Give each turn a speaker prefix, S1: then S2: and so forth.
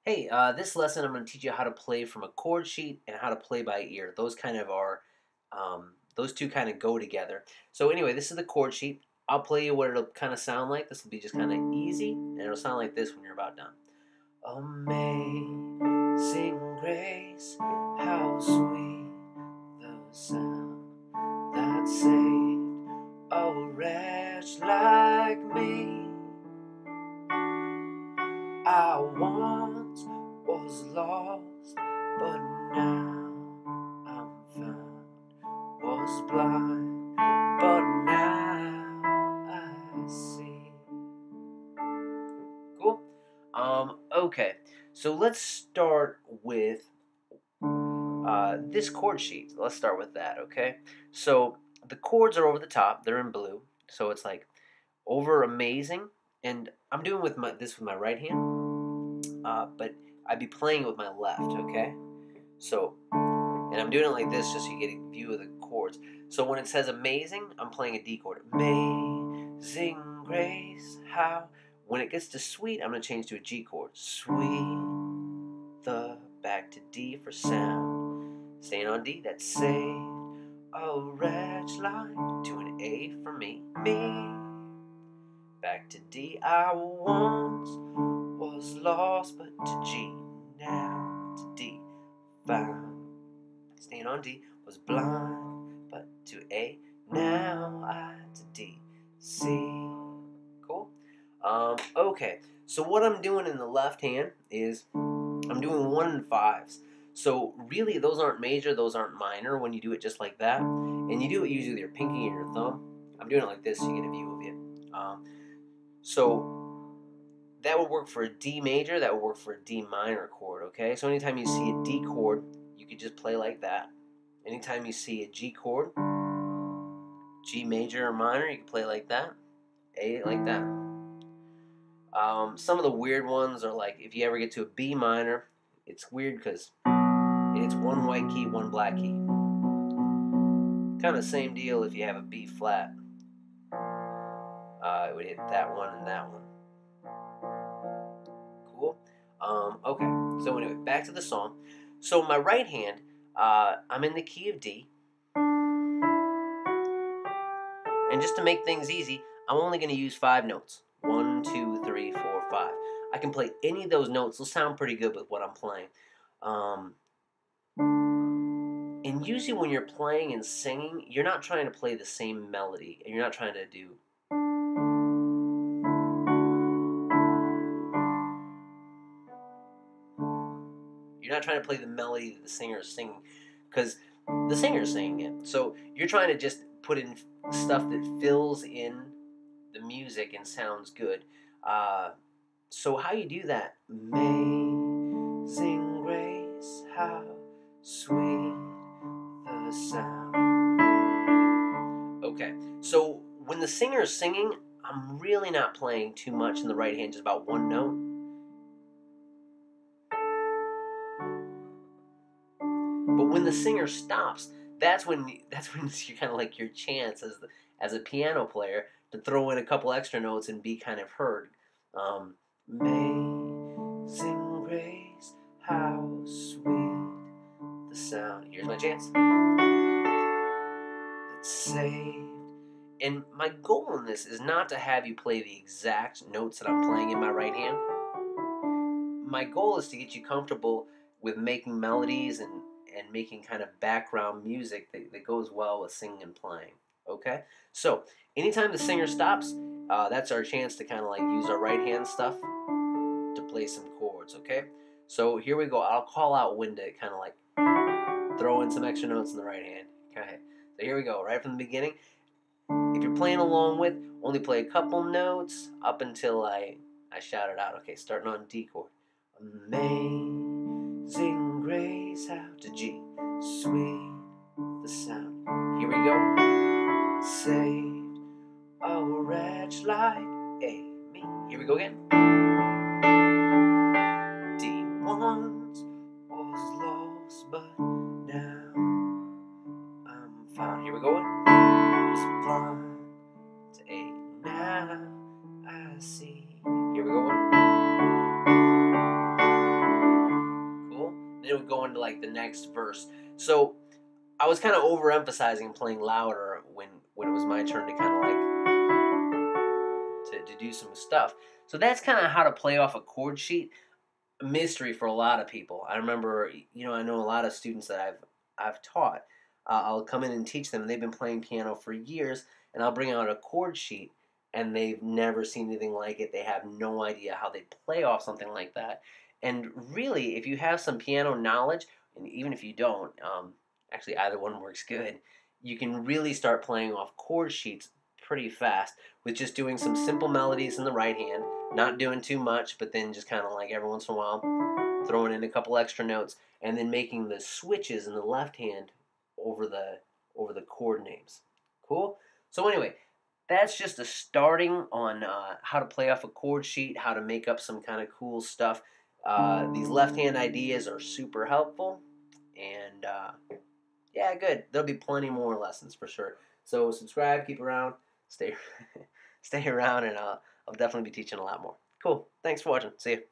S1: Hey, this lesson I'm going to teach you how to play from a chord sheet and how to play by ear. Those two kind of go together. So anyway, this is the chord sheet. I'll play you what it'll kind of sound like. This will be just kind of easy, and it'll sound like this when you're about done. Amazing grace, how sweet the sound that saved a wretch like me. I once was lost, but now I'm found. Was blind, but now I see. Cool. Okay. So let's start with this chord sheet. Let's start with that. Okay. So the chords are over the top. They're in blue. So it's like over amazing, and I'm doing this with my right hand. But I'd be playing it with my left, okay? So, and I'm doing it like this just so you get a view of the chords. So when it says amazing, I'm playing a D chord. Amazing grace, how. When it gets to sweet, I'm going to change to a G chord. Sweet, the, back to D for sound. Staying on D, that's saved a wretch like, to an A for me. Back to D, I once was lost, but to G, now to D, found. Staying on D, was blind, but to A, now I to D, C. Cool? Okay, so what I'm doing in the left hand is I'm doing 1 and 5s. So really, those aren't major, those aren't minor when you do it just like that. And you do it usually with your pinky and your thumb. I'm doing it like this so you get a view of it. So that would work for a D major, that would work for a D minor chord, okay? So anytime you see a D chord, you could just play like that. Anytime you see a G chord, G major or minor, you can play like that. A like that. Some of the weird ones are like if you ever get to a B minor, it's weird because it's one white key, one black key. Kind of same deal if you have a B flat. It would hit that one and that one. Cool. Okay. So anyway, back to the song. So my right hand, I'm in the key of D, and just to make things easy, I'm only going to use 5 notes. 1, 2, 3, 4, 5. I can play any of those notes. They'll sound pretty good with what I'm playing. Um, and usually when you're playing and singing, you're not trying to play the same melody, and you're not trying to do. You're not trying to play the melody that the singer is singing, because the singer is singing it. So you're trying to just put in stuff that fills in the music and sounds good. So how you do that? Amazing grace, how sweet the sound. Okay, so when the singer is singing, I'm really not playing too much in the right hand, just about one note. But when the singer stops, that's when you're kind of like your chance as a piano player to throw in a couple extra notes and be kind of heard. Amazing grace, how sweet the sound. Here's my chance. That saved. And my goal in this is not to have you play the exact notes that I'm playing in my right hand. My goal is to get you comfortable with making melodies and making kind of background music that goes well with singing and playing. Okay? So, anytime the singer stops, that's our chance to kind of like use our right hand stuff to play some chords. Okay? So, here we go. I'll call out when to kind of like throw in some extra notes in the right hand. Okay? So, here we go. Right from the beginning. If you're playing along with, only play a couple notes up until I shout it out. Okay, starting on D chord. Amazing grace, how to G, sweet the sound. Here we go. Saved a wretch like A, me. Here we go again. D once was lost, but now I'm found. Here we go. Was blind to A, now I see. Here we go. it would go into like the next verse. So I was kind of overemphasizing playing louder when it was my turn to kind of like to do some stuff. So that's kind of how to play off a chord sheet. Mystery for a lot of people. I remember, I know a lot of students that I've taught. I'll come in and teach them. They've been playing piano for years, and I'll bring out a chord sheet, and they've never seen anything like it. They have no idea how they play off something like that. And really, if you have some piano knowledge, and even if you don't, actually either one works good. You can really start playing off chord sheets pretty fast with just doing some simple melodies in the right hand, not doing too much, but then just kind of like every once in a while throwing in a couple extra notes, and then making the switches in the left hand over the chord names. Cool. So anyway, that's just a starting on how to play off a chord sheet, how to make up some kind of cool stuff. These left hand ideas are super helpful, and yeah, good. There'll be plenty more lessons for sure. So subscribe, keep around, stay stay around, and I'll definitely be teaching a lot more. Cool. Thanks for watching. See you.